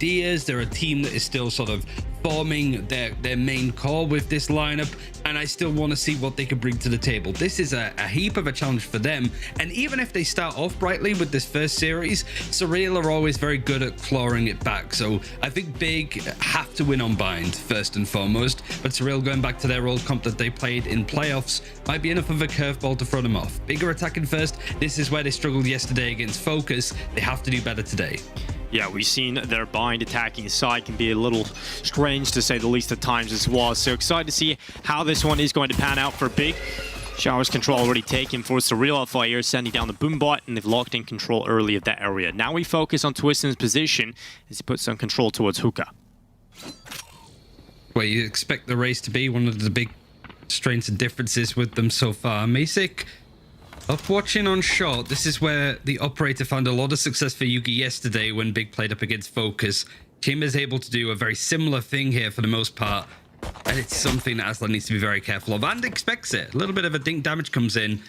ideas. They're a team that is still sort of forming their main core with this lineup, and I still want to see what they can bring to the table. This is a heap of a challenge for them, and even if they start off brightly with this first series, Surreal are always very good at clawing it back. So I think Big have to win on bind first and foremost, but Surreal, going back to their old comp that they played in playoffs, might be enough of a curveball to throw them off. Big are attacking first. This is where they struggled yesterday against Fokus. They have to do better today. Yeah, we've seen their bind attacking side can be a little strange, to say the least, at times as well. So excited to see how this one is going to pan out for Big. Showers control already taken for Surreal. Fire sending down the boom bot, and they've locked in control early of that area. Now we focus on Twiston's position as he puts some control towards Hookah. Well, you expect the race to be one of the big strengths and differences with them so far. Masic up watching on short. This is where the operator found a lot of success for Yugi yesterday when Big played up against Fokus. Team is able to do a very similar thing here for the most part, and it's something that Aslan needs to be very careful of and expects it. A little bit of a dink damage comes in.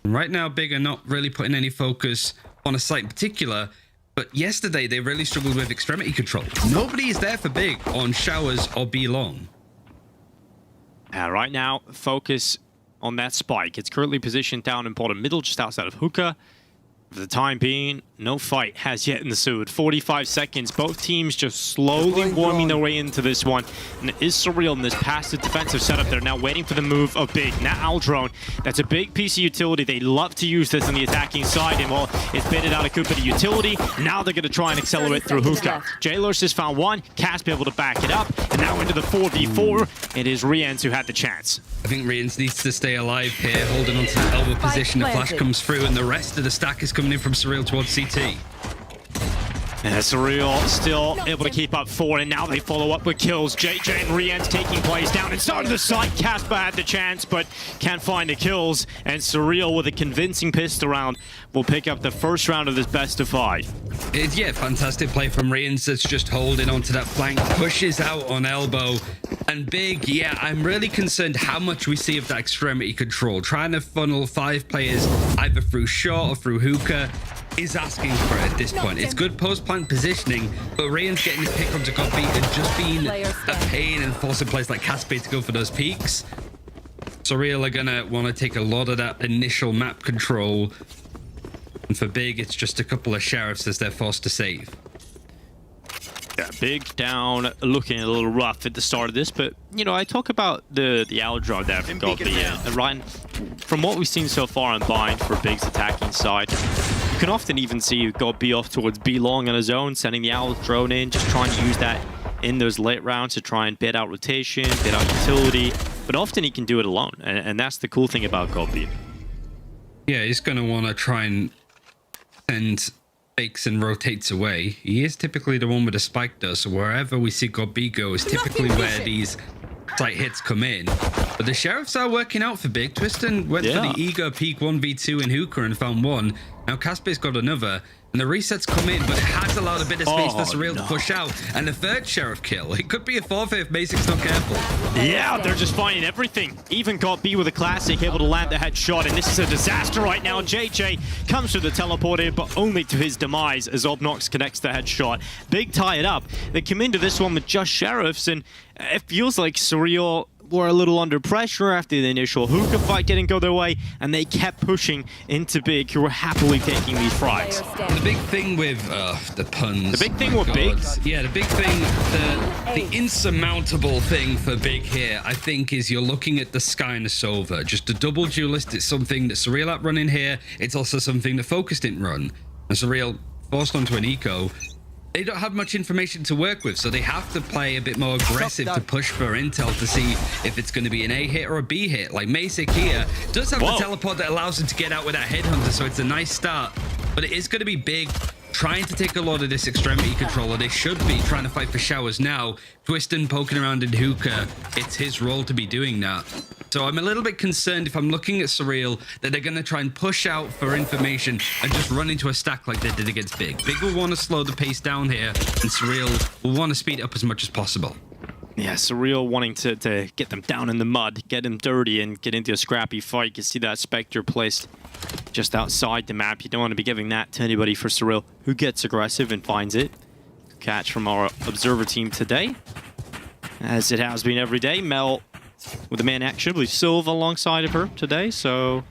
Right now, Big are not really putting any focus on a site in particular, but yesterday they really struggled with extremity control. Nobody is there for Big on Showers or B long. Right now, focus on that spike. It's currently positioned down in bottom middle, just outside of Hookah. For the time being, no fight has yet ensued. 45 seconds. Both teams just slowly warming their way into this one. And it is Surreal in this passive defensive setup. They're now waiting for the move of Big. Now Aldrone. That's a big piece of utility. They love to use this on the attacking side. And well, it's baited out a good bit of utility. Now they're going to try and accelerate through Hookah. Jailers has found one. Casp able to back it up. And now into the 4v4. It is Rians who had the chance. I think Rians needs to stay alive here, holding onto the elbow position. The flash comes through, and the rest of the stack is coming in from Surreal towards CT. And Surreal still able to keep up 4, and now they follow up with kills. JJ and Rian's taking plays down inside of the site. Casper had the chance, but can't find the kills. And Surreal, with a convincing pistol round, will pick up the first round of this best of 5. Yeah, fantastic play from Rians that's just holding onto that flank, pushes out on elbow. And Big, yeah, I'm really concerned how much we see of that extremity control. Trying to funnel 5 players either through short or through Hookah is asking for it at this point. It's good post-plant positioning, but Rian's getting his pick onto God beat and just being a pain and forcing players like Casper to go for those peaks. Surreal are gonna want to take a lot of that initial map control, and for Big, it's just a couple of sheriffs as they're forced to save. Yeah, Big down, looking a little rough at the start of this, but you know, I talk about the outdraw there from God beat. Ryan, from what we've seen so far on bind for Big's attacking side, you can often even see God be off towards B long on his own, sending the owl drone in, just trying to use that in those late rounds to try and bait out rotation, bait out utility. But often he can do it alone, and that's the cool thing about God beat. Yeah, he's going to want to try and send fakes and rotates away. He is typically the one with a spike though, so wherever we see God B go is typically where these slight hits come in. But the sheriffs are working out for Big. Twiston went for the ego peak 1v2 in Hookah and found one. Now Casper's got another, and the resets come in, but it has allowed a bit of space for Surreal to push out. And the third sheriff kill. It could be a 4th if Masic's not careful. Yeah, they're just finding everything. Even got B with a classic, able to land the headshot, and this is a disaster right now. JJ comes through the teleporter, but only to his demise as Obnox connects the headshot. Big tie it up. They come into this one with just sheriffs, and it feels like Surreal were a little under pressure after the initial Hookah fight didn't go their way, and they kept pushing into Big, who were happily taking these frags. The big thing with the puns. The big thing with Big? Yeah, the big thing, the insurmountable thing for Big here, I think, is you're looking at the Sky and the Sova. Just a double duelist. It's something that Surreal app run in here. It's also something that Fokus didn't run. And Surreal forced onto an eco. They don't have much information to work with, so they have to play a bit more aggressive to push for intel to see if it's going to be an A hit or a B hit. Like Masic here does have the teleport that allows him to get out with that headhunter, so it's a nice start. But it is going to be Big trying to take a lot of this extremity control, or they should be trying to fight for showers now. Twiston poking around in Hookah, it's his role to be doing that. So I'm a little bit concerned if I'm looking at Surreal that they're going to try and push out for information and just run into a stack like they did against Big. Big will want to slow the pace down here, and Surreal will want to speed it up as much as possible. Yeah, Surreal wanting to get them down in the mud, get them dirty, and get into a scrappy fight. You see that Spectre placed just outside the map. You don't want to be giving that to anybody for Surreal, who gets aggressive and finds it. catch from our observer team today. As it has been every day, Mel with the man action, I believe Silva alongside of her today, so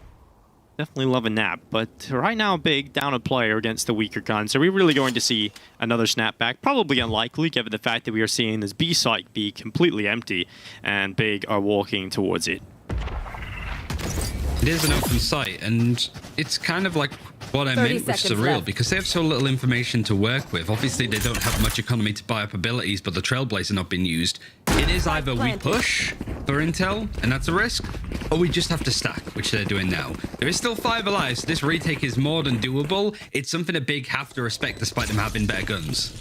definitely love a nap. But right now, Big down a player against the weaker guns. Are we really going to see another snapback? Probably unlikely, given the fact that we are seeing this B site be completely empty, and Big are walking towards it. It is an open site, and it's kind of like what I meant with Surreal, because they have so little information to work with. Obviously, they don't have much economy to buy up abilities, but the Trailblazer not being used. It is either we push for intel, and that's a risk, or we just have to stack, which they're doing now. There is still 5 alive, so this retake is more than doable. It's something that Big have to respect, despite them having better guns.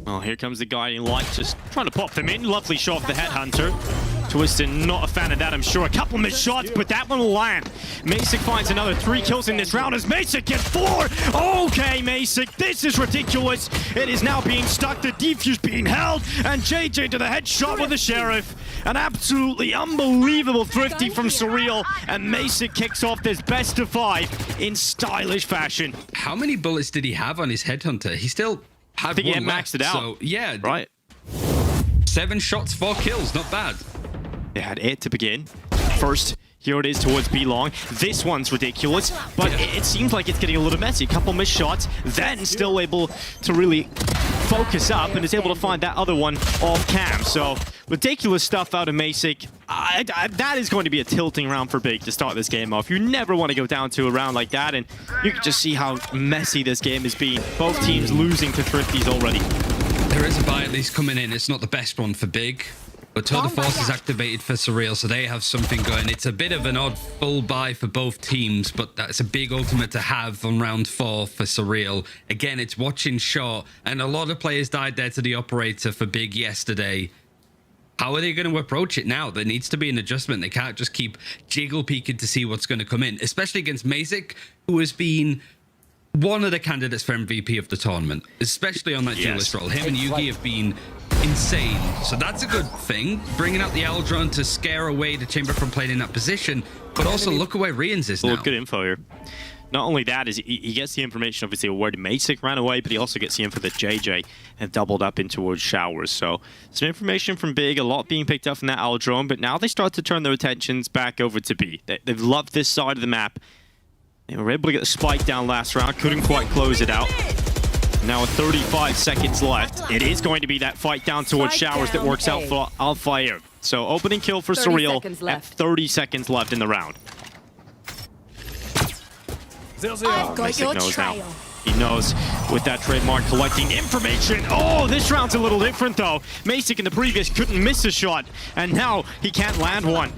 Well, here comes the guiding light, just trying to pop them in. Lovely shot of the Headhunter. Twistin, not a fan of that, I'm sure. A couple missed shots, but that one will land. Masick finds another 3 kills in this round as Masick gets 4. Okay, Masick, this is ridiculous. It is now being stuck, the defuse being held, and JJ to the headshot with the Sheriff. An absolutely unbelievable thrifty from Surreal, and Masick kicks off this best of 5 in stylish fashion. How many bullets did he have on his Headhunter? He still had I think one he maxed it out. So, yeah. Right. 7 shots, 4 kills, not bad. They had 8 to begin. First, here it is towards B-Long. This one's ridiculous, but it seems like it's getting a little messy. A couple missed shots, then still able to really focus up and is able to find that other one off cam. So, ridiculous stuff out of Masick. That is going to be a tilting round for Big to start this game off. You never want to go down to a round like that, and you can just see how messy this game has been. Both teams losing to Thrifties already. There is a buy at least coming in. It's not the best one for Big. But Tour de Force is activated for Surreal, so they have something going. It's a bit of an odd full buy for both teams, but that's a big ultimate to have on round 4 for Surreal. Again, it's watching short, and a lot of players died there to the operator for Big yesterday. How are they going to approach it now? There needs to be an adjustment. They can't just keep jiggle peeking to see what's going to come in, especially against Masick, who has been one of the candidates for MVP of the tournament, especially on that duelist role. Him and Yugi have been insane, so that's a good thing. Bringing out the Eldron to scare away the Chamber from playing in that position, but also look where Rians is now. Good info here. Not only that, is he gets the information, obviously, of where Masick ran away, but he also gets the info that JJ have doubled up in towards Showers. So, some information from Big, a lot being picked up from that Eldron, but now they start to turn their attentions back over to B. They've loved this side of the map. They were able to get the spike down last round, couldn't quite close it out. Now with 35 seconds left, it is going to be that fight down towards Showers that works out for Alfire. So opening kill for Surreal at 30 seconds left in the round. I've got your trail. He knows with that trademark collecting information. Oh, this round's a little different though. Masick in the previous couldn't miss a shot, and now he can't land one.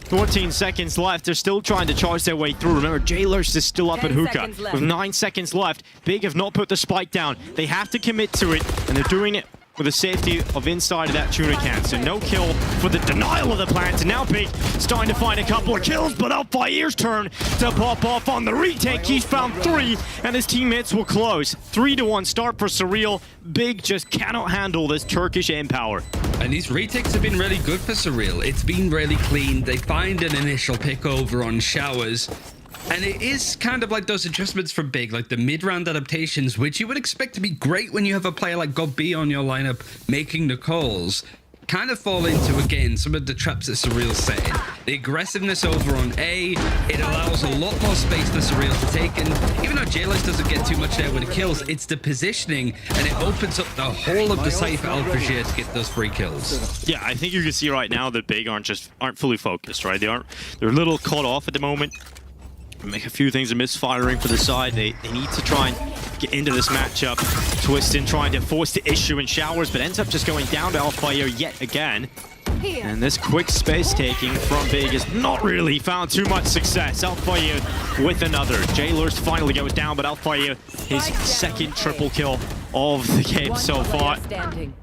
14 seconds left. They're still trying to charge their way through. Remember, Jailers is still up at hookah. With 9 seconds left, Big have not put the spike down. They have to commit to it, and they're doing it with the safety of inside of that tuna can. So no kill for the denial of the plant. And now Big starting to find a couple of kills, but Alfire's turn to pop off on the retake. He's found 3, and his teammates will close. 3-1 start for Surreal. Big just cannot handle this Turkish aim power. And these retakes have been really good for Surreal. It's been really clean. They find an initial pick over on Showers. And it is kind of like those adjustments from Big, like the mid-round adaptations, which you would expect to be great when you have a player like God B on your lineup making the calls, kind of fall into, again, some of the traps that Surreal's setting. The aggressiveness over on A, it allows a lot more space for Surreal to take, and even though JLS doesn't get too much there when it kills, it's the positioning, and it opens up the whole of the site for Alfajir to get those free kills. Yeah, I think you can see right now that Big aren't fully focused, right? They're a little caught off at the moment. Make a few things are misfiring for the side. They need to try and get into this matchup. Twistin trying to force the issue in Showers, but ends up just going down to Alfire yet again. And this quick space taking from Big has not really found too much success. Alfire with another. Jailers finally goes down, but Alfire, his second triple kill of the game so far.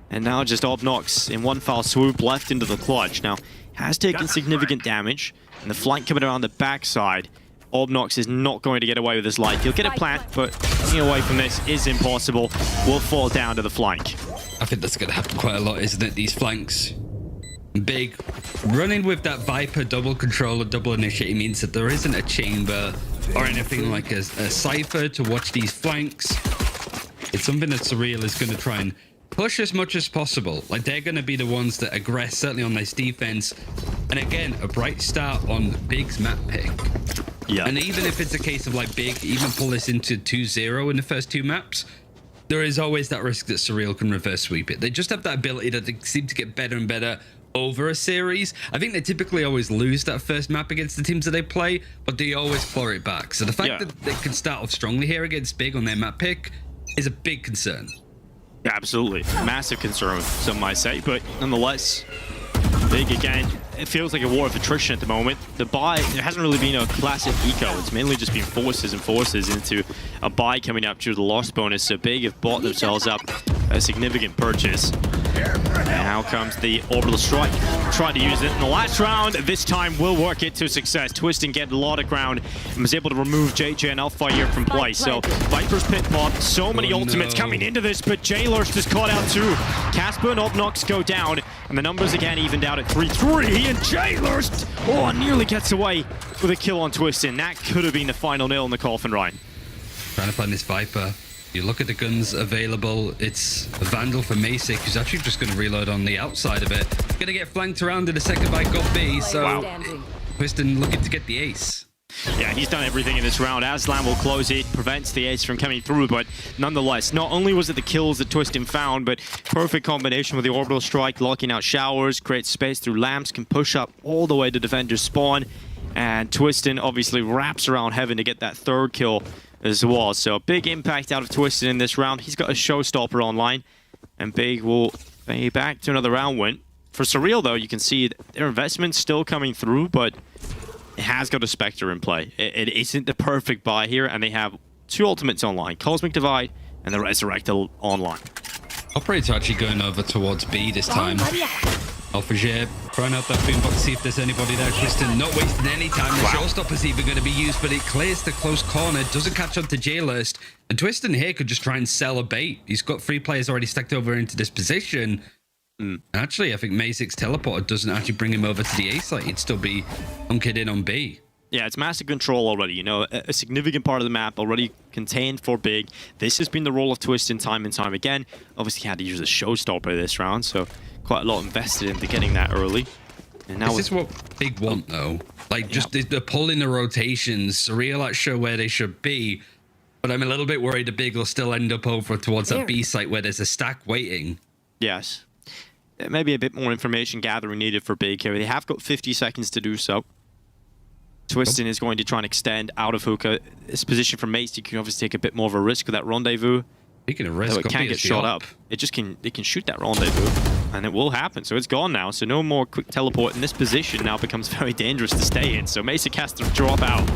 And now just Obnox in one foul swoop left into the clutch. Now, has taken significant damage, and the flank coming around the backside. Obnox is not going to get away with his life. He'll get a plant, but getting away from this is impossible. Will fall down to the flank. I think that's going to happen quite a lot, isn't it? These flanks. Big. Running with that Viper double controller, double initiating means that there isn't a chamber or anything like a Cypher to watch these flanks. It's something that Surreal is going to try and push as much as possible. Like, they're going to be the ones that aggress, certainly on this defense. And again, a bright start on Big's map pick. Yeah. And even if it's a case of like Big even pull this into 2-0 in the first 2 maps, there is always that risk that Surreal can reverse sweep it. They just have that ability that they seem to get better and better over a series. I think they typically always lose that first map against the teams that they play, but they always claw it back. So the fact that they can start off strongly here against Big on their map pick is a big concern. Yeah, absolutely. Massive concern, some might say, but nonetheless, Big again. It feels like a war of attrition at the moment. The buy, it hasn't really been a classic eco. It's mainly just been forces and forces into a buy coming up due to the loss bonus. So Big have bought themselves up a significant purchase. Now comes the orbital strike. Tried to use it in the last round. This time will work it to success. Twisting get a lot of ground and was able to remove JJ and Alpha here from play. So Viper's pit pop. So many ultimates coming into this, but J-Lurst is caught out too. Casper and Obnox go down, and the numbers again evened out at 3-3. And J-Lurst, nearly gets away with a kill on Twisting. That could have been the final nail in the coffin, Ryan. Trying to find this Viper. You look at the guns available, it's a Vandal for Masic, who's actually just going to reload on the outside of it. Going to get flanked around in a second by Got B, so Twistin looking to get the ace. Yeah, he's done everything in this round. Aslan will close it, prevents the ace from coming through, but nonetheless, not only was it the kills that Twistin found, but perfect combination with the orbital strike, locking out showers, creates space through lamps, can push up all the way to defender's spawn, and Twistin obviously wraps around heaven to get that 3rd kill as well. So big impact out of Twisted in this round. He's got a showstopper online, and Big will pay back to another round win. For Surreal, though, you can see their investment's still coming through, but it has got a Spectre in play. It isn't the perfect buy here, and they have 2 ultimates online, Cosmic Divide and the Resurrector online. Operator actually going over towards B this time. Alpha trying out that boombox to see if there's anybody there. Twistin not wasting any time. The showstopper's even going to be used, but it clears the close corner. Doesn't catch on to J-Lurst. And Twistin here could just try and sell a bait. He's got 3 players already stacked over into this position. Actually, I think Masic's teleporter doesn't actually bring him over to the A site. He'd still be hunkered in on B. Yeah, it's massive control already. You know, a significant part of the map already contained for Big. This has been the role of Twistin time and time again. Obviously, he had to use a showstopper this round, so quite a lot invested into getting that early. And now this is what Big want, though. Like, just the pull in the rotations. Surreal not sure where they should be, but I'm a little bit worried the Big will still end up over towards that B site where there's a stack waiting. Yes. Maybe a bit more information gathering needed for Big here. They have got 50 seconds to do so. Twistin is going to try and extend out of hookah. This position from Mace, you can obviously take a bit more of a risk with that rendezvous. Speaking of risk, it can't get shot up. It just can shoot that rendezvous, and it will happen. So it's gone now. So no more quick teleport in this position. Now becomes very dangerous to stay in. So Masic has to drop out.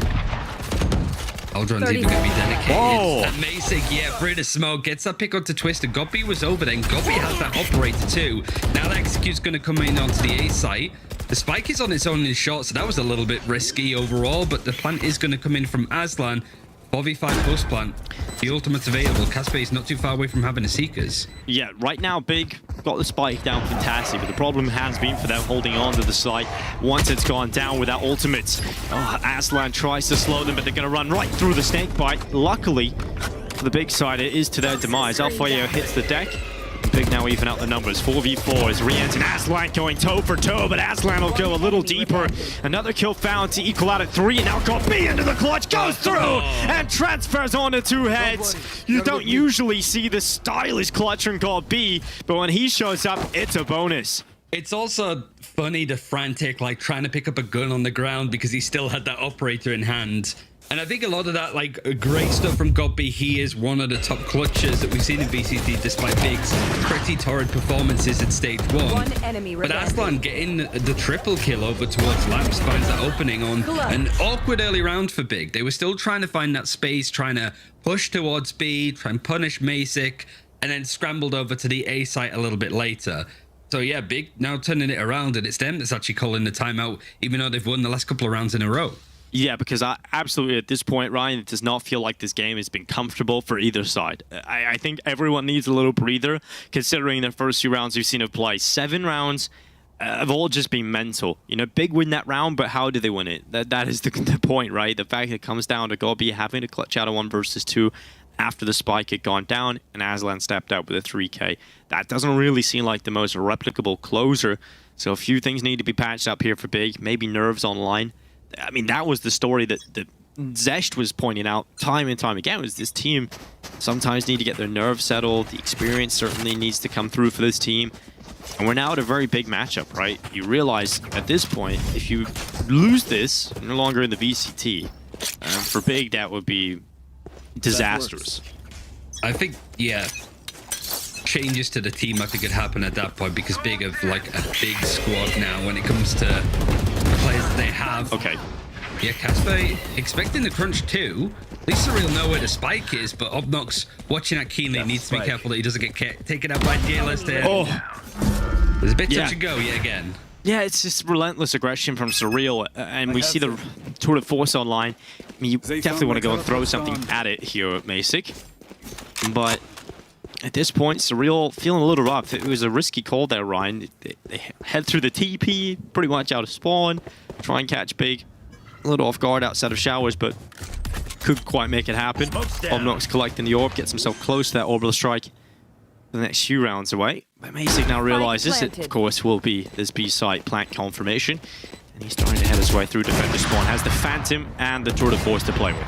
Aldron's even going to be dedicated. And Masic, through the smoke, gets that pick onto Twisted. Gobby was over then. Gobby has that operator too. Now the execute's going to come in onto the A site. The spike is on its own in shot, so that was a little bit risky overall, but the plant is going to come in from Aslan. 4v5 post plant. The ultimate's available. Casper is not too far away from having the Seekers. Yeah, right now, Big got the spike down fantastic, but the problem has been for them holding on to the site once it's gone down with that ultimate. Aslan tries to slow them, but they're going to run right through the snake bite. Luckily, for the Big side, it is to their demise. Alfayo hits the deck. Big now even out the numbers. 4v4 is Rienz and Aslan going toe for toe, but Aslan will go a little deeper. Another kill found to equal out at 3, and now got B into the clutch, goes through, and transfers onto 2 heads. You don't usually see the stylish clutch from God B, but when he shows up, it's a bonus. It's also funny, the frantic, like trying to pick up a gun on the ground because he still had that operator in hand. And I think a lot of that, like, great stuff from Godby. He is one of the top clutches that we've seen in VCT, despite Big's pretty torrid performances at stage 1. But Aslan getting the triple kill over towards Lamps finds that opening on an awkward early round for Big. They were still trying to find that space, trying to push towards B, try and punish Masic, and then scrambled over to the A site a little bit later. So yeah, Big now turning it around, and it's them that's actually calling the timeout, even though they've won the last couple of rounds in a row. Yeah, because absolutely at this point, Ryan, it does not feel like this game has been comfortable for either side. I think everyone needs a little breather, considering their first 2 rounds we've seen of play. 7 rounds, have all just been mental. You know, Big win that round, but how do they win it? That is the point, right? The fact that it comes down to Gobi having to clutch out a 1 versus 2 after the spike had gone down, and Aslan stepped out with a 3K. That doesn't really seem like the most replicable closer, so a few things need to be patched up here for Big. Maybe nerves online. I mean, that was the story that Zesht was pointing out time and time again, was this team sometimes need to get their nerves settled. The experience certainly needs to come through for this team. And we're now at a very big matchup, right? You realize at this point, if you lose this, you're no longer in the VCT. For Big, that would be disastrous. I think, yeah, changes to the team I think could happen at that point, because Big have like a big squad now when it comes to the players that they have. Okay. Yeah, Casper expecting the crunch too. At least Surreal know where the spike is, but Obnox watching that keenly needs to be careful that he doesn't get taken out by J-List there. Oh. There's a bit touch and go yet again. Yeah, it's just relentless aggression from Surreal, and we see the tour de force online. I mean, you definitely want to go and throw something at it here, Masic. But at this point, Surreal feeling a little rough. It was a risky call there, Ryan. They head through the TP, pretty much out of spawn, try and catch Big. A little off guard outside of showers, but could quite make it happen. Obnox collecting the orb, gets himself close to that orbital strike the next few rounds away. But Masic now realizes it, of course, will be this B-site plant confirmation. And he's starting to head his way through defender spawn. Has the Phantom and the Tour de Force to play with.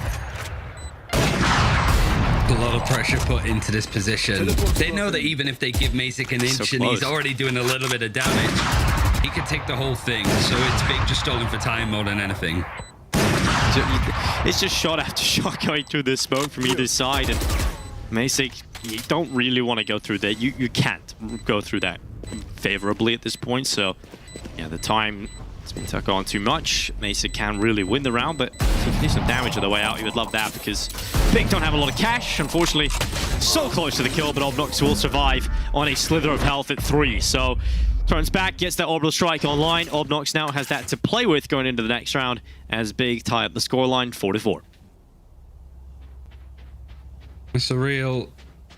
A lot of pressure put into this position. They know that even if they give Masic an inch and he's already doing a little bit of damage, he could take the whole thing. So it's Big just stalling for time more than anything. It's just shot after shot going through the smoke from either side, and Masic, you don't really want to go through that. You can't go through that favorably at this point. So yeah, the time has been took on too much. Masic can really win the round, but if he can do some damage on the way out, he would love that, because Big don't have a lot of cash, unfortunately. So close to the kill, but Obnox will survive on a slither of health at 3. So turns back, gets that orbital strike online. Obnox now has that to play with going into the next round as Big tie up the scoreline 4-4. Surreal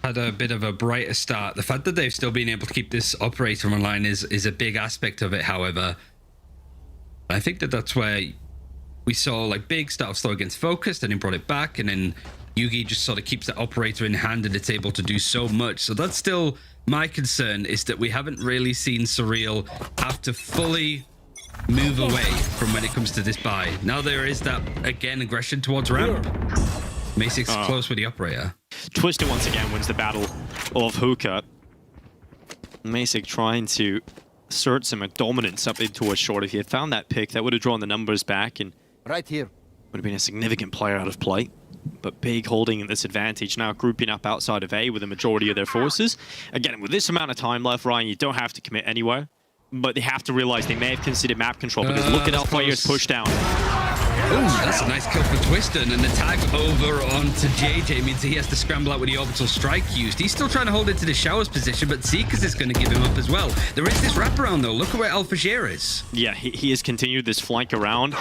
had a bit of a brighter start. The fact that they've still been able to keep this operator online is a big aspect of it, however. I think that that's where we saw like Big start slow against Focus, then he brought it back, and then Yugi just sort of keeps the operator in hand and it's able to do so much. So that's still my concern, is that we haven't really seen Surreal have to fully move away from when it comes to this buy. Now there is that, again, aggression towards ramp. Masic's close with the operator. Twister once again wins the battle of Hookah. Masic trying to assert some dominance up in towards short. If he had found that pick, that would have drawn the numbers back and Right here. would have been a significant player out of play. But Big holding this advantage now, grouping up outside of A with the majority of their forces. Again, with this amount of time left, Ryan, you don't have to commit anywhere. But they have to realize they may have considered map control, because look at how players push down. Oh, that's a nice kill for Twister, and the tag over onto JJ means he has to scramble out with the orbital strike used. He's still trying to hold it to the showers position, but Zekas is going to give him up as well. There is this wraparound though. Look at where Alfajir is. Yeah, he has continued this flank around.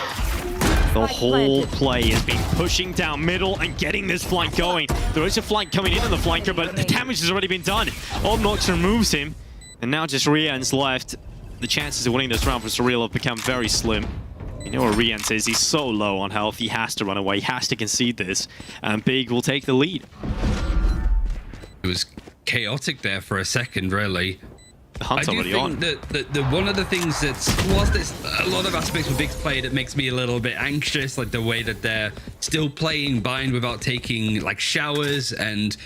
The whole play has been pushing down middle and getting this flank going. There is a flank coming into the flanker, but the damage has already been done. Obnox removes him, and now just Rian's left. The chances of winning this round for Surreal have become very slim. You know where Rian is, he's so low on health, he has to run away, he has to concede this, and Big will take the lead. It was chaotic there for a second, really. The hunt's already on. I do think that one of the things that's, whilst there's a lot of aspects of Big's play that makes me a little bit anxious, like the way that they're still playing bind without taking like showers and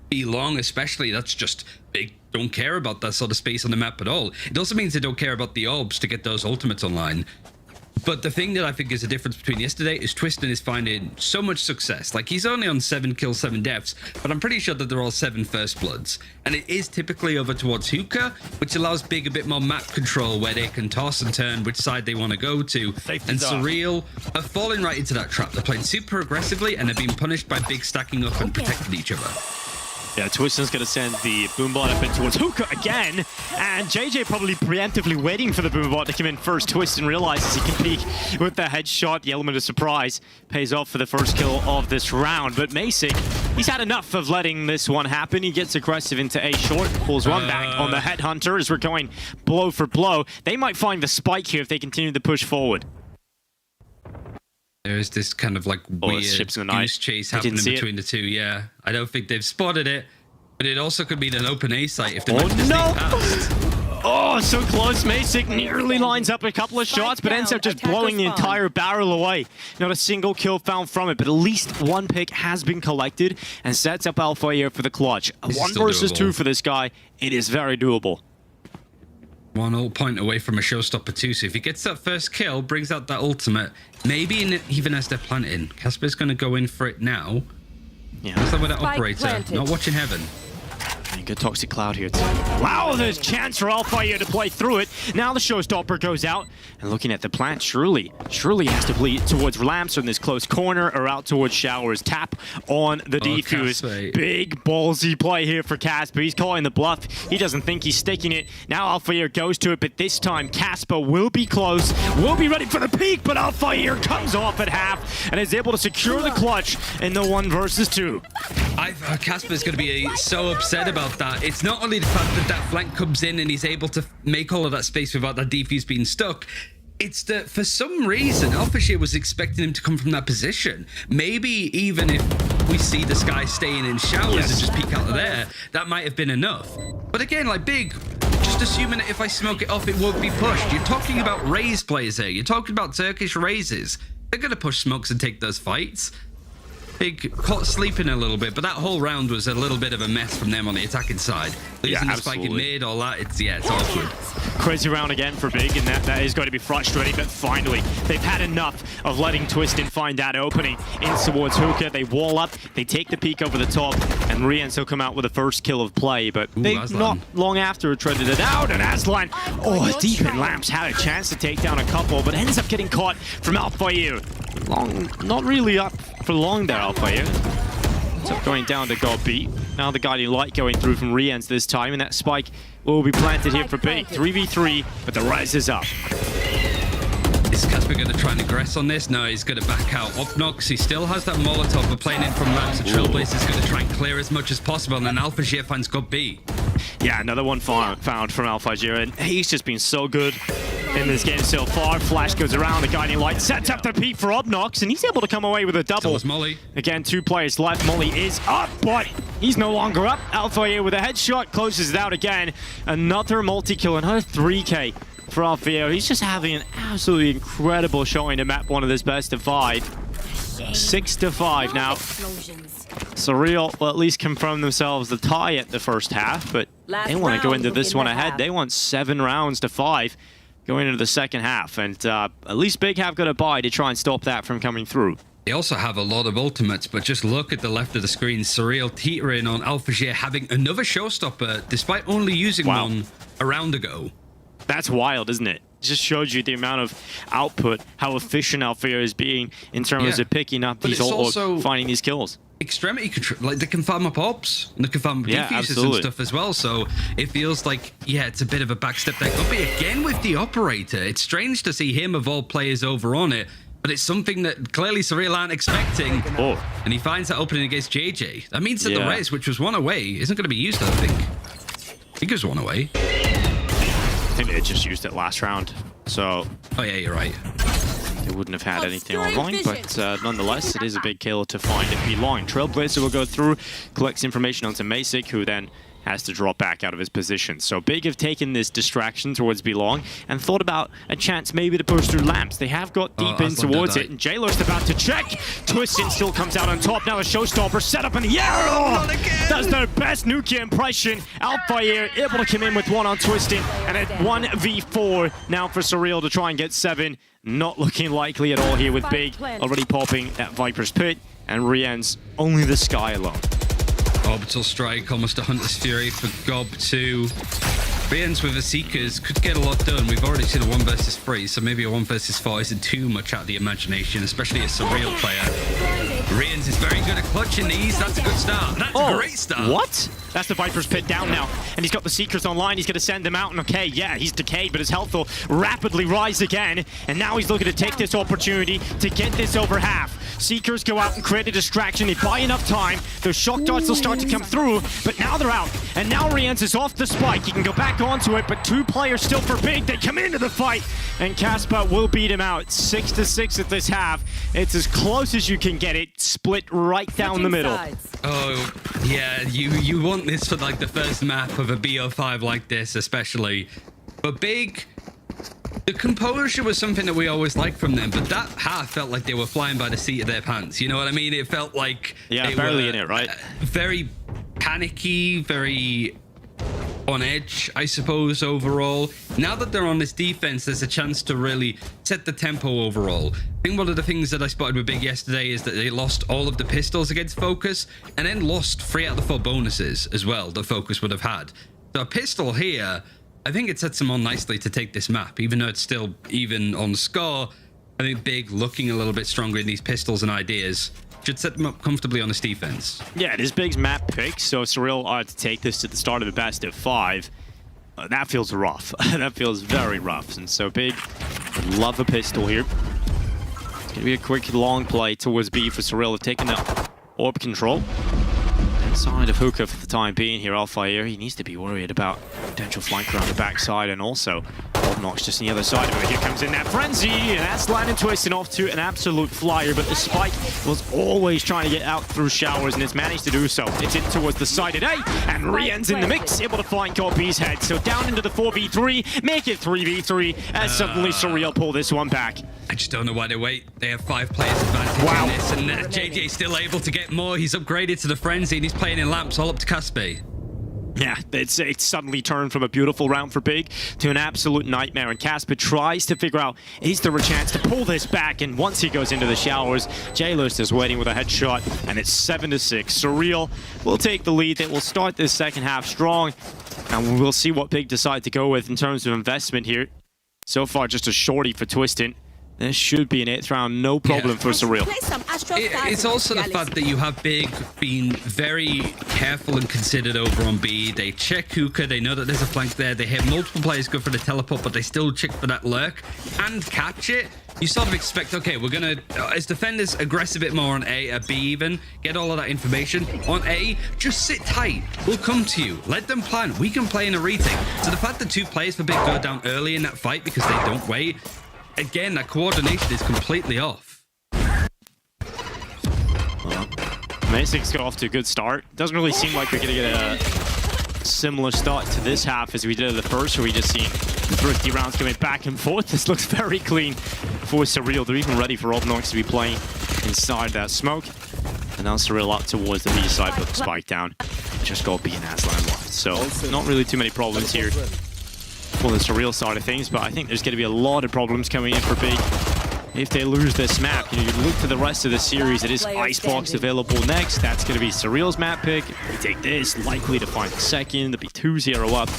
be long especially, that's just Big don't care about that sort of space on the map at all. It also means they don't care about the orbs to get those ultimates online. But the thing that I think is the difference between yesterday is Twiston is finding so much success. Like, he's only on 7 kills, 7 deaths, but I'm pretty sure that they're all 7 first bloods. And it is typically over towards Hookah, which allows Big a bit more map control where they can toss and turn which side they want to go to. And Surreal are falling right into that trap. They're playing super aggressively and they're being punished by Big stacking up and protecting each other. Yeah, Twiston's going to send the Boombot up in towards Hookah again, and JJ probably preemptively waiting for the Boombot to come in first. Twiston realizes he can peek with the headshot. The element of surprise pays off for the first kill of this round, but Masick, he's had enough of letting this one happen. He gets aggressive into A short, pulls one back on the Headhunter as we're going blow for blow. They might find the spike here if they continue to push forward. There is this kind of like weird goose chase happening between the two. Yeah, I don't think they've spotted it, but it also could be an open A site if they manage to sneak past. Oh, so close. Masick nearly lines up a couple of shots, but ends up just blowing the entire barrel away. Not a single kill found from it, but at least one pick has been collected and sets up Alpha here for the clutch. A 1 versus 2 for this guy. It is very doable. 1 ult point away from a showstopper too, so if he gets that first kill, brings out that ultimate, maybe even as they're planting, Casper's going to go in for it now. Yeah. That's like with that operator, not watching heaven. And good Toxic Cloud here too. Wow, there's a chance for Alpha here to play through it. Now the showstopper goes out, and looking at the plant, surely has to bleed towards Lamps in this close corner or out towards Showers. Tap on the defuse. Big ballsy play here for Casper. He's calling the bluff. He doesn't think he's sticking it. Now Alpha here goes to it, but this time Casper will be close, will be ready for the peak, but Alpha here comes off at half and is able to secure the clutch in the 1 versus 2. Casper's going to be so upset about that. It's not only the fact that that flank comes in and he's able to make all of that space without that defuse being stuck. It's that for some reason Alphashir was expecting him to come from that position. Maybe even if we see this guy staying in Showers and just peek out of there, that might have been enough. But again, like Big, just assuming that if I smoke it off, it won't be pushed. You're talking about Raze players here. You're talking about Turkish Razes. They're going to push smokes and take those fights. Big caught sleeping a little bit, but that whole round was a little bit of a mess from them on the attacking side. Losing the spike in mid, all that, it's awkward. Crazy round again for Big, and that is going to be frustrating, but finally, they've had enough of letting Twiston find that opening in towards Hookah. They wall up, they take the peek over the top, and Riens will come out with the first kill of play, but they not long after treaded it out, and Aslan, deep in Lamps, had a chance to take down a couple, but ends up getting caught from Alphair. Not really up for long there, Alphair. Ends up going down to God beat. Now the Guiding Light going through from Riens this time, and that spike will be planted here for Big. 3v3, but the res is up. Is Casper going to try and aggress on this? No, he's going to back out. Opnox, he still has that Molotov, but playing in from Lamps, the Trailblazer is going to try and clear as much as possible, and then Alphashir finds God B. Yeah, another one found from Alphashir, and he's just been so good in this game so far. Flash goes around, the Guiding Light sets up the peak for Obnox, and he's able to come away with a double. So is Molly. Again, 2 players left. Molly is up, but he's no longer up. Alphair with a headshot closes it out again. Another multi-kill, another 3K for Alphair. He's just having an absolutely incredible showing to map one of his best of 5. 6-5 now. Surreal will at least confirm themselves the tie at the first half, but they want to go into this one ahead. They want 7 rounds to 5 going into the second half, and at least Big have got a buy to try and stop that from coming through. They also have a lot of ultimates, but just look at the left of the screen. Surreal teetering on Alphashir having another showstopper despite only using one a round ago. That's wild, isn't it? It just shows you the amount of output, how efficient Alphair is being in terms of picking up these finding these kills. Extremity control, like they can farm up ops and they can farm up defuses and stuff as well, so it feels like it's a bit of a backstep there. But again with the operator, it's strange to see him of all players over on it, but it's something that clearly Surreal aren't expecting. And he finds that opening against JJ. That means that the res, which was 1 away, isn't going to be used, I think. I think it was 1 away. I think they just used it last round, so... Oh yeah, you're right. They wouldn't have had anything online, but nonetheless, it is a big kill to find it belong. Trailblazer will go through, collects information onto Masick, who then has to drop back out of his position. So Big have taken this distraction towards Belong and thought about a chance maybe to push through Lamps. They have got deep in towards it, and J-Lo's about to check. Twiston still comes out on top. Now the showstopper set up in the air. That's their best Nukia impression. Alphair able to come in with 1 on Twiston, and at 1v4 now for Surreal to try and get 7. Not looking likely at all here with Big already popping at Viper's Pit, and Riens only the sky alone. Orbital Strike, almost a Hunter's Fury for Gob 2. Riens with the Seekers could get a lot done. We've already seen a 1 versus 3, so maybe a 1 versus 4 isn't too much out of the imagination, especially a Surreal player. Rians is very good at clutching these. That's a good start. That's a great start. What? That's the Viper's pit down now. And he's got the Seekers online. He's going to send them out. And okay, yeah, he's decayed, but his health will rapidly rise again. And now he's looking to take this opportunity to get this over half. Seekers go out and create a distraction. They buy enough time. Those shock darts will start to come through, but now they're out. And now Rians is off the spike. He can go back onto it, but 2 players still for Big. They come into the fight, and Casper will beat him out. 6-6 at this half. It's as close as you can get it. Split right down the middle. Oh, yeah, you want this for like the first map of a BO5 like this, especially. But Big, the composure was something that we always liked from them, but that half felt like they were flying by the seat of their pants. You know what I mean? It felt like they barely in it, right? Very panicky, very on edge, I suppose, overall. Now that they're on this defense, there's a chance to really set the tempo overall. I think one of the things that I spotted with Big yesterday is that they lost all of the pistols against Fokus and then lost 3 out of the 4 bonuses as well that Fokus would have had. So a pistol here, I think it sets them on nicely to take this map, even though it's still even on score. I think Big looking a little bit stronger in these pistols and ideas should set them up comfortably on this defense. Yeah, it is Big's map pick, so Surreal are to take this to the start of the best of 5. That feels rough. That feels very rough. And so Big would love a pistol here. It's going to be a quick long play towards B for Surreal. They've taken the orb control. Inside of Hookah for the time being here, Alfire. He needs to be worried about potential flank around the backside, and also Knox just on the other side of it. Here comes in that Frenzy, and that's landing twisting off to an absolute flyer, but the Spike was always trying to get out through showers, and it's managed to do so. It's in towards the side of A, and Rian's in the mix, able to find B's head. So down into the 4v3, make it 3v3, as suddenly Surreal pull this one back. I just don't know why they wait. They have 5 players advantage in this, and JJ's still able to get more. He's upgraded to the Frenzy, and he's playing in lamps all up to Caspe. Yeah, it's suddenly turned from a beautiful round for Big to an absolute nightmare, and Casper tries to figure out, is there a chance to pull this back? And once he goes into the showers, J-List is waiting with a headshot, and it's 7-6. Surreal will take the lead. It will start this second half strong, and we'll see what Big decide to go with in terms of investment here. So far, just a shorty for Twistin. This should be an 8th round, no problem for Surreal. It's also the fact that you have Big being very careful and considered over on B. They check Hookah, they know that there's a flank there. They have multiple players go for the teleport, but they still check for that lurk and catch it. You sort of expect, okay, we're going to, as defenders, aggress a bit more on A, B even, get all of that information. On A, just sit tight. We'll come to you. Let them plan. We can play in a retake. So the fact that 2 players for Big go down early in that fight because they don't wait, again, that coordination is completely off. Masic's got off to a good start. Doesn't really seem like we're going to get a similar start to this half as we did in the first, where we just seen thrifty rounds coming back and forth. This looks very clean for Surreal. They're even ready for Obnox to be playing inside that smoke. And now Surreal up towards the B side, but the spike down. Just got B and Aslan left. So not really too many problems here for the Surreal side of things, but I think there's going to be a lot of problems coming in for Big if they lose this map. You know, you look to the rest of the series. It is Icebox available next. That's going to be Surreal's map pick. If they take this, likely to find the second. They'll be 2-0 up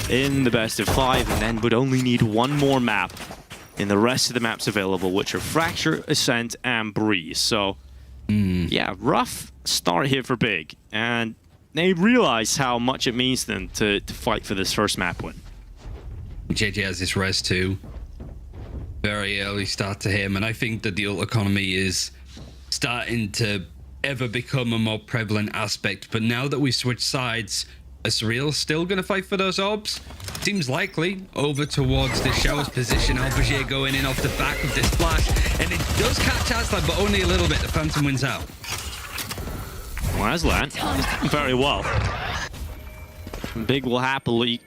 in the best of 5, and then would only need 1 more map in the rest of the maps available, which are Fracture, Ascent, and Breeze. So, yeah, rough start here for Big, and they realize how much it means to them to fight for this first map win. JJ has this res too. Very early start to him, and I think that the ult economy is starting to ever become a more prevalent aspect. But now that we switch sides, is Surreal still going to fight for those orbs? Seems likely. Over towards the shower's position. Albagier going in off the back of this flash, and it does catch Aslan, but only a little bit. The Phantom wins out. Well, Aslan is doing very well. Big will happily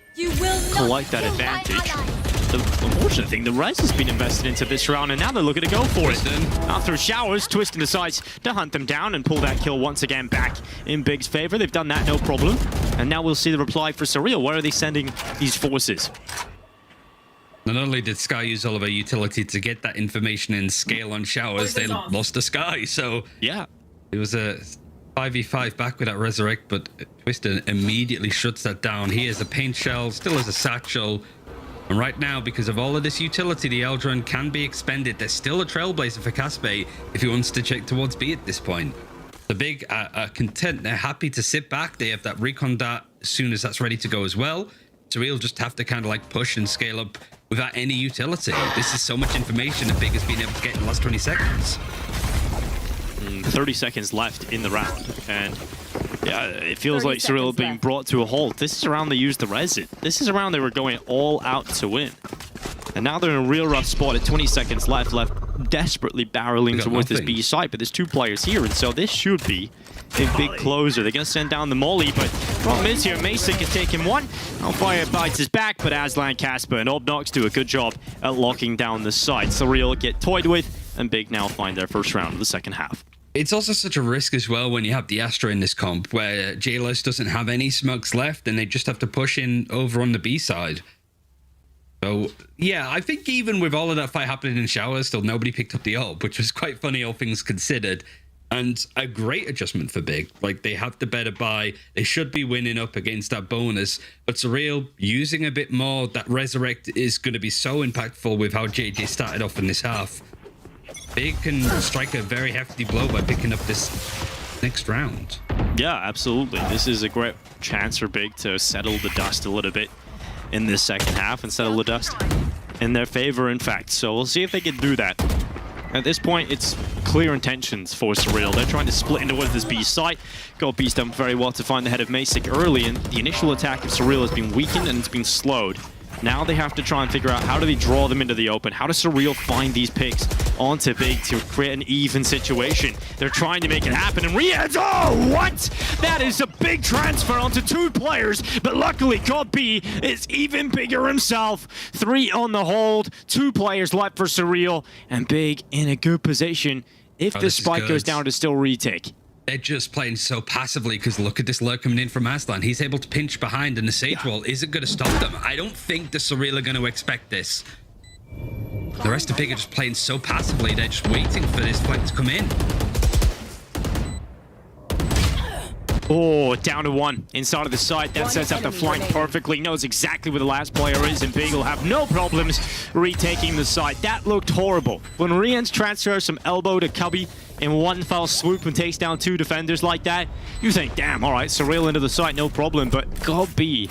collect that advantage. The unfortunate thing, the res has been invested into this round, and now they're looking to go for it. Out through showers, Twistin decides to hunt them down and pull that kill once again back in Big's favor. They've done that, no problem. And now we'll see the reply for Surreal. Where are they sending these forces? Not only did Sky use all of her utility to get that information in scale on showers, they lost the Sky. So yeah, it was a 5v5 back with that Resurrect, but Twistin immediately shuts that down. He has a paint shell, still has a satchel. And right now, because of all of this utility, the Eldron can be expended. There's still a trailblazer for Caspe if he wants to check towards B at this point. The Big are content. They're happy to sit back. They have that recon dart as soon as that's ready to go as well. Surreal just have to kind of like push and scale up without any utility. This is so much information that Big has been able to get in the last 20 seconds. 30 seconds left in the round, and yeah, it feels like Surreal being brought to a halt. This is a round they used the resin. This is a round they were going all out to win. And now they're in a real rough spot at 20 seconds left, desperately barreling towards this B site, but there's 2 players here, and so this should be a big closer. They're going to send down the molly, but problem is here, Mason can take him one. Hellfire bites his back, but Aslan, Casper, and Obnox do a good job at locking down the site. Surreal get toyed with, and Big now find their first round of the second half. It's also such a risk as well when you have the Astra in this comp, where JLS doesn't have any smokes left, and they just have to push in over on the B side. So, yeah, I think even with all of that fight happening in showers, still nobody picked up the ult, which was quite funny, all things considered. And a great adjustment for Big. Like, they have the better buy. They should be winning up against that bonus. But Surreal using a bit more, that Resurrect is going to be so impactful with how JJ started off in this half. Big can strike a very hefty blow by picking up this next round. Yeah, absolutely. This is a great chance for Big to settle the dust a little bit in this second half and settle the dust in their favor, in fact. So we'll see if they can do that. At this point, it's clear intentions for Surreal. They're trying to split into this B site. Got Beast done very well to find the head of Masic early, and the initial attack of Surreal has been weakened and it's been slowed. Now they have to try and figure out how do they draw them into the open. How does Surreal find these picks onto Big to create an even situation? They're trying to make it happen, and Riaz, oh, what? That is a big transfer onto 2 players, but luckily God B is even bigger himself. 3 on the hold, 2 players left for Surreal, and Big in a good position if the spike goes down to still retake. They're just playing so passively because look at this lurk coming in from Aslan. He's able to pinch behind, and the Sage Wall isn't going to stop them. I don't think the Surreal are going to expect this. The rest of Big are just playing so passively. They're just waiting for this flank to come in. Oh, down to 1 inside of the site. That sets up the flank perfectly. Knows exactly where the last player is, and Big will have no problems retaking the site. That looked horrible. When Rians transfers some elbow to Cubby in one foul swoop and takes down 2 defenders like that, you think, damn, all right, Surreal into the site, no problem. But God B,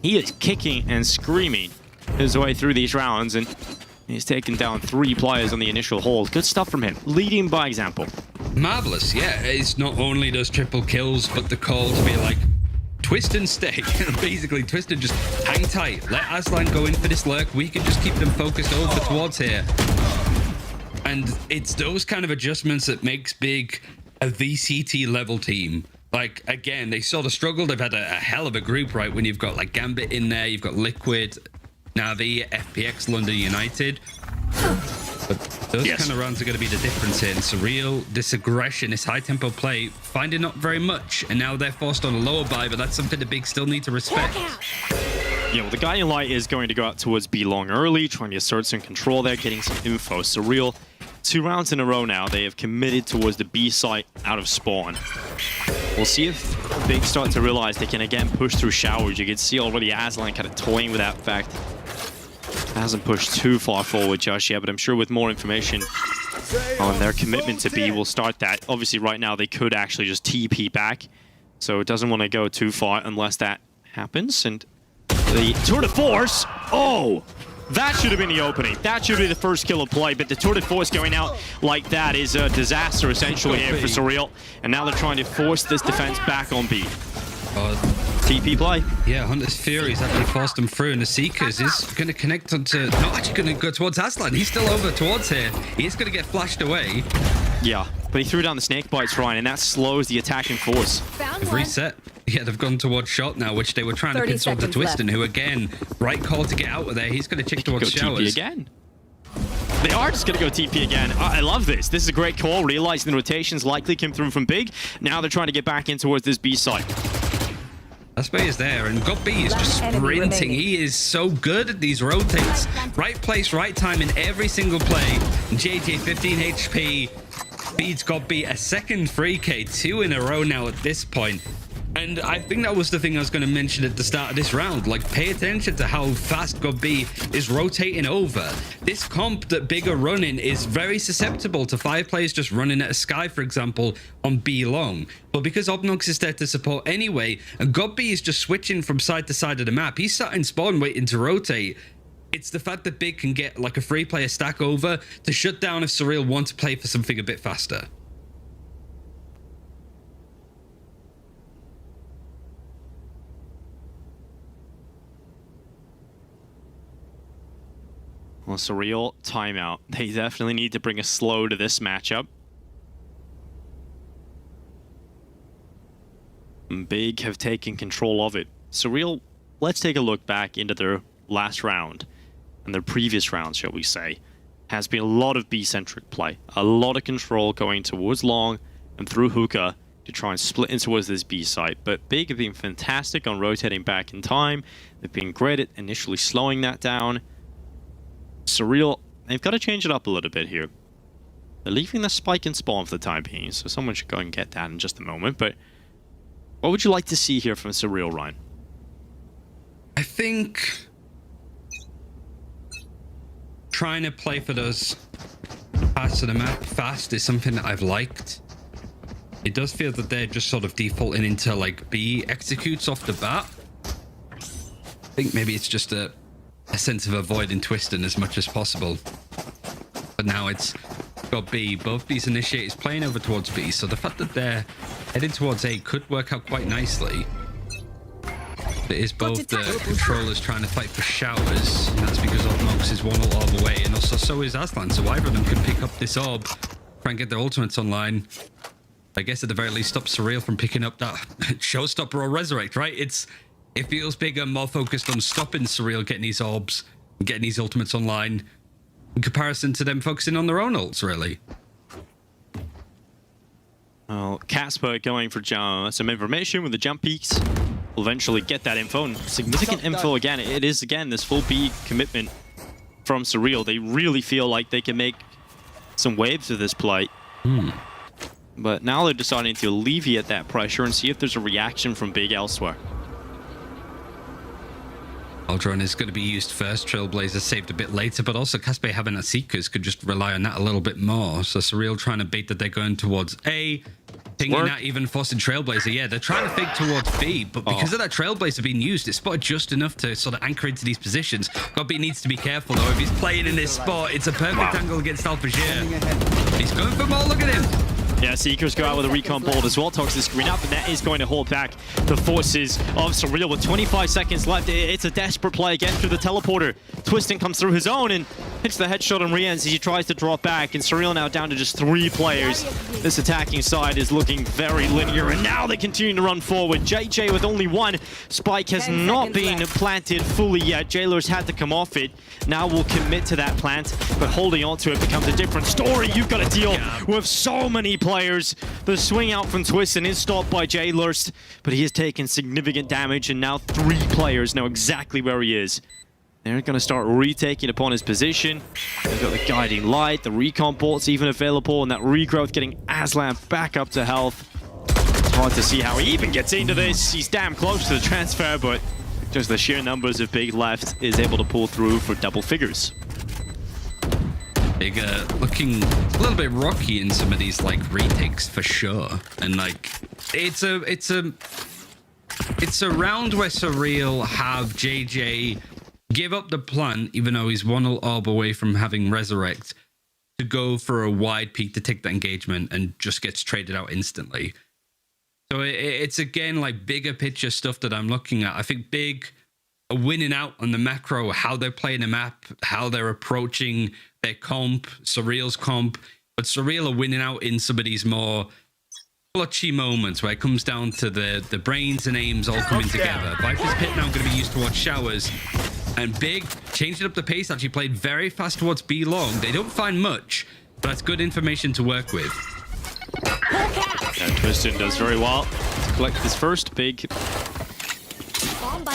he is kicking and screaming his way through these rounds, and he's taken down 3 players on the initial hold. Good stuff from him, leading by example. Marvelous, yeah. It's not only those triple kills, but the call to be like, twist and stay. Basically, twist and just hang tight. Let Aslan go in for this lurk. We can just keep them focused over towards here. And it's those kind of adjustments that makes Big a VCT level team. Like, again, they sort of struggled. They've had a hell of a group, right? When you've got like Gambit in there, you've got Liquid, Navi, FPX, London United. But those kind of rounds are going to be the difference here. And Surreal, this aggression, this high-tempo play, finding not very much. And now they're forced on a lower buy, but that's something the Big still need to respect. Yeah, well, the Guardian Light is going to go out towards B long early, trying to assert some control there, getting some info. Surreal, 2 rounds in a row now, they have committed towards the B site out of spawn. We'll see if Big start to realize they can again push through showers. You can see already Aslan kind of toying with that fact. Hasn't pushed too far forward just yet, but I'm sure with more information on their commitment to B, we'll start that. Obviously, right now, they could actually just TP back, so it doesn't want to go too far unless that happens. And the tour de force, oh, that should have been the opening. That should be the first kill of play, but the tour de force going out like that is a disaster, essentially, here for Surreal. And now they're trying to force this defense back on B. TP play. Yeah, Hunter's Fury's actually forced him through, and the Seekers is going to connect onto... No, actually going to go towards Aslan. He's still over towards here. He's going to get flashed away. Yeah, but he threw down the snake bites, Ryan, and that slows the attacking force. They've reset. Yeah, they've gone towards shot now, which they were trying to pin onto Twiston, who again, right call to get out of there. He's going to check towards showers. TP again. They are just going to go TP again. I love this. This is a great call, realizing the rotations likely came through from Big. Now they're trying to get back in towards this B site. Aspe is there, and God B is just sprinting. He is so good at these rotates. Right place, right time in every single play. JJ 15 HP feeds God B a second 3K, 2 in a row now at this point. And I think that was the thing I was going to mention at the start of this round. Like, pay attention to how fast God B is rotating over. This comp that Big are running is very susceptible to 5 players just running at a Sky, for example, on B long. But because Obnox is there to support anyway, and God B is just switching from side to side of the map, he's sat in spawn waiting to rotate. It's the fact that Big can get like a 3-player stack over to shut down if Surreal want to play for something a bit faster. Well, Surreal, timeout. They definitely need to bring a slow to this matchup. And Big have taken control of it. Surreal, let's take a look back into their last round, and their previous round, shall we say. Has been a lot of B-centric play. A lot of control going towards long and through hookah to try and split in towards this B site. But Big have been fantastic on rotating back in time. They've been great at initially slowing that down. Surreal, they've got to change it up a little bit here. They're leaving the spike in spawn for the time being, so someone should go and get that in just a moment. But what would you like to see here from Surreal, Ryan? I think trying to play for those parts of the map fast is something that I've liked. It does feel that they're just sort of defaulting into like B executes off the bat. I think maybe it's just a sense of avoiding twisting as much as possible. But now it's got B. Both these initiators playing over towards B, so the fact that they're heading towards A could work out quite nicely. It is both the controllers trying to fight for showers, and that's because Obnox is 1 orb away, and also so is Aslan, so either of them can pick up this orb, try and get their ultimates online. I guess at the very least stop Surreal from picking up that showstopper or resurrect, right? It feels bigger, more focused on stopping Surreal getting these orbs and getting these ultimates online in comparison to them focusing on their own ults, really. Well, Casper going for some information with the jump peaks. Will eventually get that info, and significant info again. It is, again, this full B commitment from Surreal. They really feel like they can make some waves with this play. But now they're deciding to alleviate that pressure and see if there's a reaction from Big elsewhere. Aldron is going to be used first. Trailblazer saved a bit later, but also Casper having that Seekers could just rely on that a little bit more. So Surreal trying to bait that they're going towards A, pinging that, even forcing Trailblazer. Yeah, they're trying to fake towards B, but because of that Trailblazer being used, it's spotted just enough to sort of anchor into these positions. Godby needs to be careful, though. If he's playing in this spot, it's a perfect angle against Alphagear. He's going for more. Look at him. Yeah, Seekers go out with a recon board as well. Toxic screen up, and that is going to hold back the forces of Surreal with 25 seconds left. It's a desperate play again through the teleporter. Twisting comes through his own and hits the headshot on Rian as he tries to drop back. And Surreal now down to just 3 players. This attacking side is looking very linear, and now they continue to run forward. JJ with only 1. Spike has not been planted fully yet. Jailers had to come off it. Now we'll commit to that plant, but holding on to it becomes a different story. You've got to deal with so many players. The swing out from Twistin is stopped by Jailers, but he has taken significant damage, and now 3 players know exactly where he is. They're going to start retaking upon his position. They've got the guiding light, the recon bolts even available, and that regrowth getting Aslan back up to health. It's hard to see how he even gets into this. He's damn close to the transfer, but just the sheer numbers of Big left is able to pull through for double figures. Big looking a little bit rocky in some of these like retakes for sure, and like it's a round where Surreal have JJ give up the plant, even though he's 1 orb away from having resurrect, to go for a wide peak to take that engagement and just gets traded out instantly. So it's again like bigger picture stuff that I'm looking at. I think Big are winning out on the macro, how they're playing the map, how they're approaching their comp, Surreal's comp, but Surreal are winning out in some of these more clutchy moments where it comes down to the brains and aims all coming together. Viper's Pit now going to be used towards showers, and Big changed up the pace, actually played very fast towards B long. They don't find much, but that's good information to work with. And Twistin does very well to collect this first. Big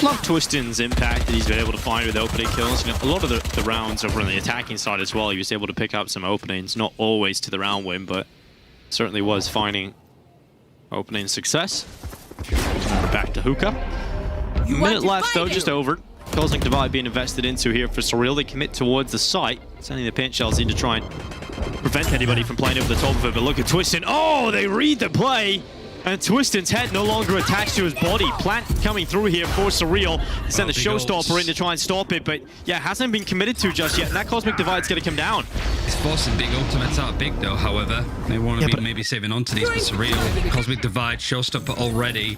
love Twistin's impact that he's been able to find with opening kills. You know, a lot of the rounds over on the attacking side as well, he was able to pick up some openings, not always to the round win, but certainly was finding opening success. Back to Hookah. Minute left though, just over. Cosmic Divide being invested into here for Surreal. They commit towards the site, sending the paint shells in to try and prevent anybody from playing over the top of it. But look at Twistin. Oh, they read the play. And Twistin's head no longer attached to his body. Plant coming through here for Surreal. Send the Showstopper in to try and stop it, but yeah, hasn't been committed to just yet. And that Cosmic Divide's going to come down. He's forcing big ultimates out big though, however. They want to be maybe saving on to these, but Surreal, Cosmic Divide, Showstopper already.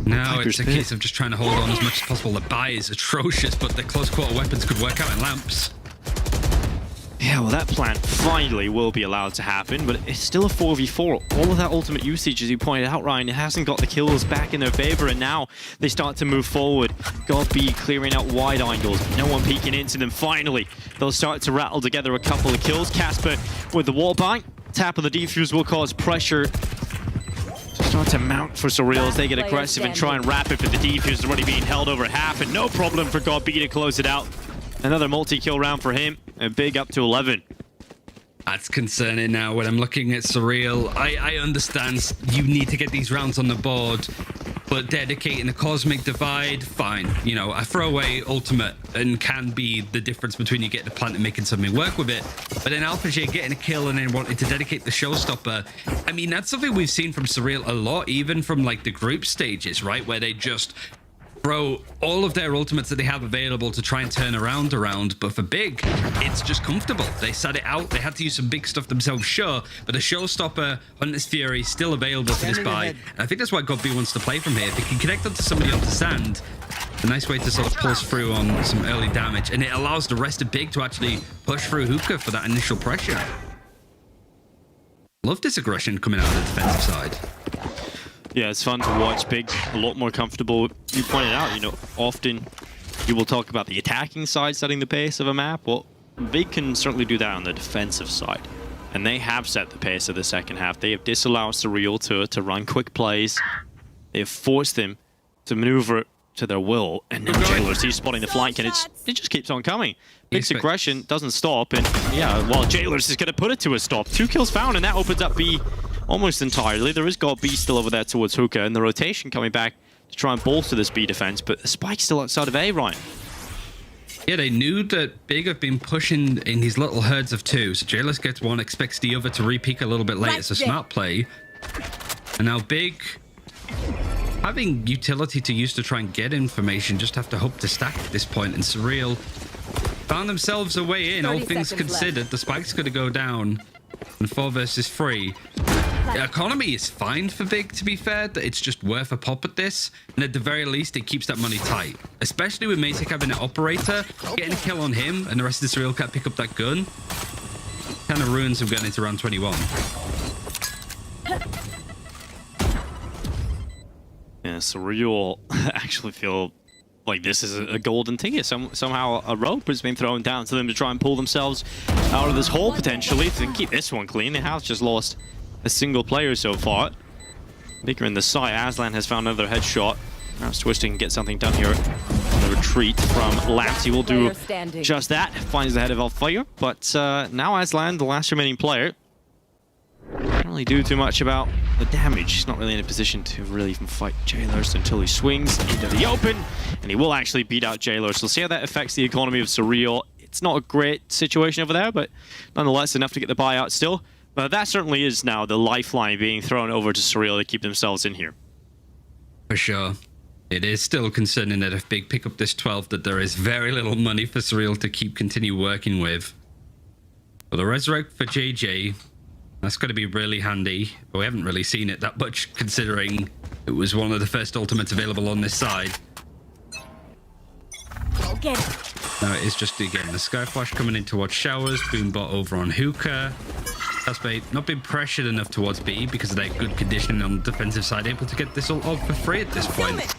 Now it's a case of just trying to hold on as much as possible. The buy is atrocious, but the close quarter weapons could work out in lamps. Yeah, well, that plant finally will be allowed to happen, but it's still a 4v4. All of that ultimate usage, as you pointed out, Ryan, it hasn't got the kills back in their favor, and now they start to move forward. God B clearing out wide angles, no one peeking into them. Finally, they'll start to rattle together a couple of kills. Casper with the wall bang. Tap on the defuse will cause pressure. Start to mount for Surreal as they get aggressive and try and wrap it, but the defuse is already being held over half, and no problem for God B to close it out. Another multi-kill round for him, and big up to 11. That's concerning now when I'm looking at Surreal. I understand you need to get these rounds on the board, but dedicating a Cosmic Divide, fine. You know, a throwaway ultimate and can be the difference between you getting a plant and making something work with it. But then Alpha J getting a kill and then wanting to dedicate the Showstopper. I mean, that's something we've seen from Surreal a lot, even from like the group stages, right? Where they just throw all of their ultimates that they have available to try and turn around. But for big, it's just comfortable. They sat it out. They had to use some big stuff themselves, sure, but a Showstopper, Hunter's Fury, still available for this buy. And I think that's why God B wants to play from here. If he can connect onto somebody onto sand, a nice way to sort of pulse through on some early damage, and it allows the rest of big to actually push through Hookah for that initial pressure. Love this aggression coming out of the defensive side. Yeah, it's fun to watch. Big, a lot more comfortable. You pointed out, you know, often you will talk about the attacking side setting the pace of a map. Well, Big can certainly do that on the defensive side. And they have set the pace of the second half. They have disallowed Surreal to run quick plays. They have forced them to maneuver to their will. And now Jailers, he's spotting the flank, and it just keeps on coming. Big's aggression doesn't stop, and yeah, well, Jailers is going to put it to a stop. 2 kills found, and that opens up B almost entirely. There is God B still over there towards Hookah, and the rotation coming back to try and bolster this B defense, but the spike's still outside of A, Ryan. Yeah, they knew that Big have been pushing in these little herds of 2. So Jailers gets one, expects the other to re-peek a little bit late. It's a smart play. And now Big, having utility to use to try and get information, just have to hope to stack at this point. And Surreal found themselves a way in, all things considered. The spike's going to go down. And 4 versus 3. The economy is fine for Big, to be fair. It's just worth a pop at this. And at the very least, it keeps that money tight. Especially with Masek having an operator. Getting a kill on him and the rest of the Surreal can't pick up that gun. Kind of ruins him going into round 21. Yeah, Surreal actually feel like this is a golden ticket. Somehow a rope has been thrown down to them to try and pull themselves out of this hole, potentially. If they can keep this one clean, they have just lost a single player so far. Bigger in the site, Aslan has found another headshot. Now Twisting can get something done here on the retreat from Lamps. He will do just that. Finds the head of Alfire, but now Aslan, the last remaining player, can't really do too much about the damage. He's not really in a position to really even fight Jailers until he swings into the open, and he will actually beat out Jailers. So we'll see how that affects the economy of Surreal. It's not a great situation over there, but nonetheless enough to get the buyout still. But that certainly is now the lifeline being thrown over to Surreal to keep themselves in here. For sure. It is still concerning that if Big pick up this 12, that there is very little money for Surreal to continue working with. But the Resurrect for JJ, that's going to be really handy. But we haven't really seen it that much, considering it was one of the first ultimates available on this side. Get it. Now it is just, again, the Sky Flash coming in towards Showers, Boombot over on Hookah. Casper not been pressured enough towards B because of their good conditioning on the defensive side, able to get this all off for free at this point.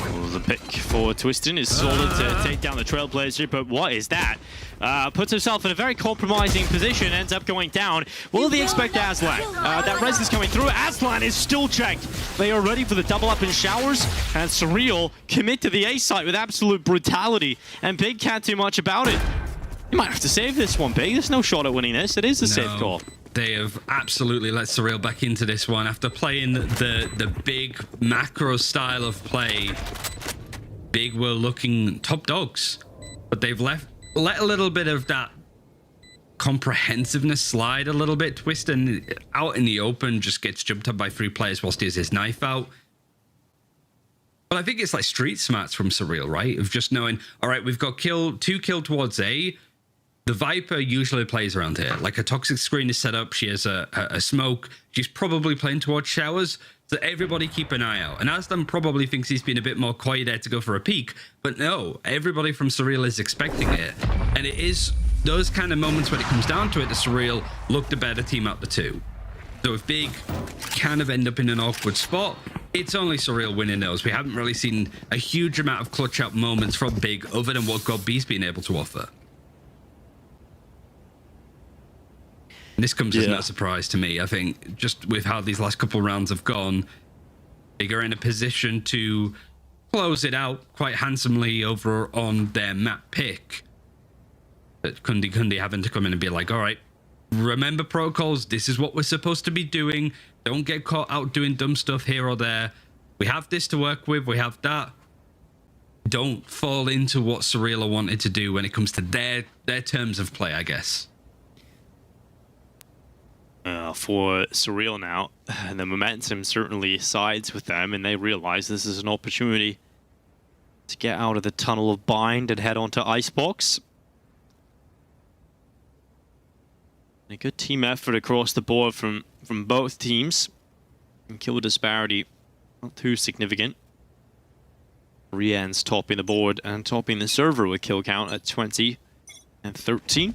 Well, the pick for Twistin is solid to take down the Trailblazer, but what is that? Puts himself in a very compromising position, ends up going down. Will they expect Aslan? That res is coming through. Aslan is still checked. They are ready for the double up in Showers, and Surreal commit to the A site with absolute brutality, and Big can't do much about it. You might have to save this one, Big. There's no shot at winning this. It is a safe call. They have absolutely let Surreal back into this one after playing the big macro style of play. Big were looking top dogs, but they've let a little bit of that comprehensiveness slide a little bit. Twistin out in the open just gets jumped up by 3 players whilst he has his knife out. But I think it's like street smarts from Surreal, right? Of just knowing, all right, we've got 2 kill towards A. The Viper usually plays around here. Like a toxic screen is set up. She has a smoke. She's probably playing towards showers. So everybody keep an eye out. And Aslan probably thinks he's been a bit more coy there to go for a peek. But no, everybody from Surreal is expecting it. And it is those kind of moments when it comes down to it, the Surreal look the better team out the 2. So if Big kind of end up in an awkward spot, it's only Surreal winning those. We haven't really seen a huge amount of clutch out moments from Big other than what God B's been able to offer. This comes as no surprise to me. I think just with how these last couple rounds have gone, Big are in a position to close it out quite handsomely over on their map pick. But Kundi having to come in and be like, all right, remember protocols. This is what we're supposed to be doing. Don't get caught out doing dumb stuff here or there. We have this to work with. We have that. Don't fall into what Surreal wanted to do when it comes to their terms of play, I guess. For Surreal now, the momentum certainly sides with them, and they realize this is an opportunity to get out of the tunnel of bind and head on to Icebox. A good team effort across the board from both teams. And kill disparity not too significant. Rian's topping the board and topping the server with kill count at 20 and 13.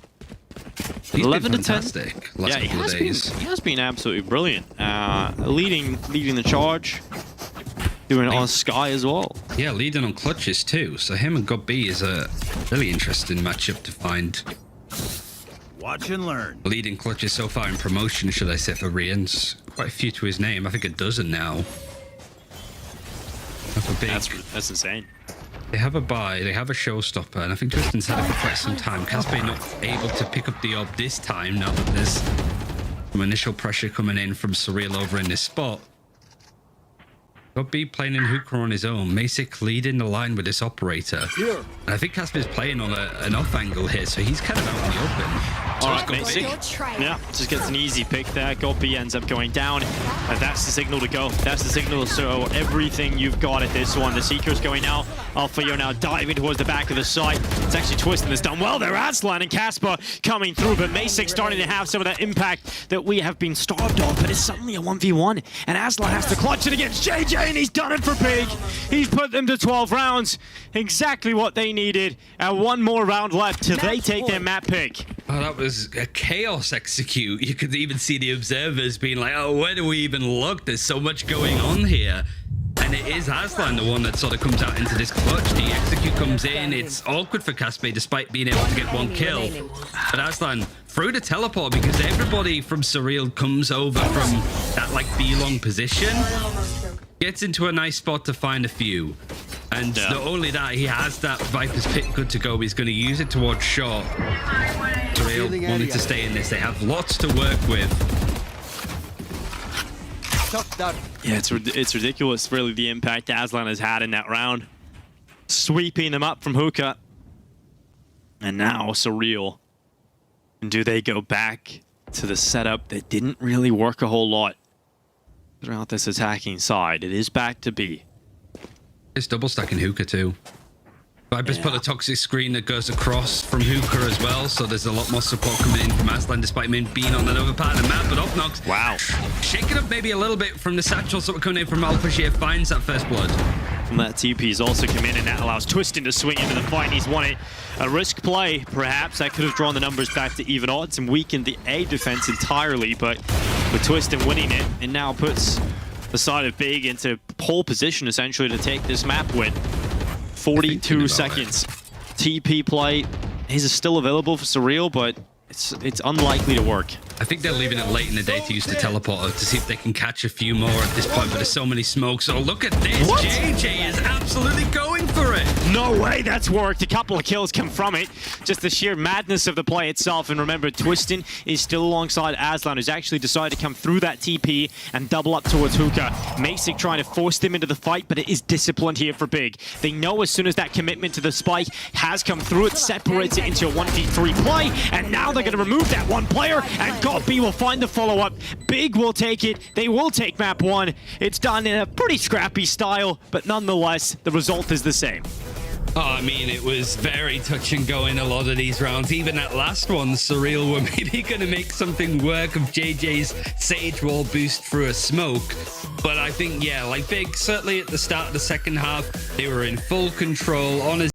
He's 11 been to 10. fantastic last couple of days. He has been absolutely brilliant. Leading the charge. Doing it on Sky as well. Yeah, leading on clutches too. So him and God B is a really interesting matchup to find. Watch and learn. Leading clutches so far in promotion, should I say, for Rian's. Quite a few to his name. I think a dozen now. That's insane. They have a buy, they have a showstopper, and I think Twistin's had it for quite some time. Casper not able to pick up the orb this time now that there's some initial pressure coming in from Surreal over in this spot. God B playing in Hookah on his own. Masic leading the line with this operator. And I think Casper's playing on an off angle here, so he's kind of out in the open. All right, Masic. Yeah, just gets an easy pick there. God B ends up going down, and that's the signal to go. That's the signal. So everything you've got at this one. The Seeker's going out. Alpha now diving towards the back of the site. It's actually Twistin that's done well there. Aslan and Casper coming through, but Masic starting to have some of that impact that we have been starved of. But it's suddenly a 1v1, and Aslan has to clutch it against JJ, and he's done it for Big. He's put them to 12 rounds. Exactly what they needed. And one more round left till they take their map pick. Oh, that was a chaos execute. You could even see the observers being like, oh, where do we even look? There's so much going on here. And it is Aslan, the one that sort of comes out into this clutch. The execute comes in. It's awkward for Casper despite being able to get one kill. But Aslan through the teleport because everybody from Surreal comes over from that like B-long position. Gets into a nice spot to find a few. And not only that, he has that Viper's Pit good to go. He's going to use it towards short. Surreal wanted to stay in this. They have lots to work with. Yeah, it's ridiculous, really, the impact Aslan has had in that round. Sweeping them up from Hookah. And now Surreal. Do they go back to the setup that didn't really work a whole lot throughout this attacking side? It is back to B. It's double stacking Hookah too. Viper's put a toxic screen that goes across from Hookah as well, so there's a lot more support coming in from Aslan despite him being on another part of the map, but Opnox, wow, shaking up maybe a little bit from the satchels that were coming in from Alpha. Sheer finds that first blood. And that TP's also come in, and that allows Twistin to swing into the fight, and he's won it. A risk play, perhaps, that could have drawn the numbers back to even odds and weakened the A defense entirely, but with Twistin winning it, it now puts the side of Big into pole position, essentially, to take this map win. 42 seconds. TP play is still available for Surreal, but it's unlikely to work. I think they're leaving it late in the day to use the teleporter to see if they can catch a few more at this point, but there's so many smokes. Oh, look at this. What? JJ is absolutely going for it. No way that's worked. A couple of kills come from it. Just the sheer madness of the play itself. And remember, Twistin is still alongside Aslan, who's actually decided to come through that TP and double up towards Hookah. Masick trying to force them into the fight, but it is disciplined here for Big. They know as soon as that commitment to the spike has come through, it separates it into a 1v3 play. And now they're going to remove that one player, and GOT-B will find the follow-up. Big will take it. They will take map 1. It's done in a pretty scrappy style, but nonetheless, the result is the same. Oh, I mean, it was very touch and go in a lot of these rounds. Even that last one, Surreal were maybe going to make something work of JJ's Sage Wall boost through a smoke. But I think, yeah, like Big, certainly at the start of the second half, they were in full control on a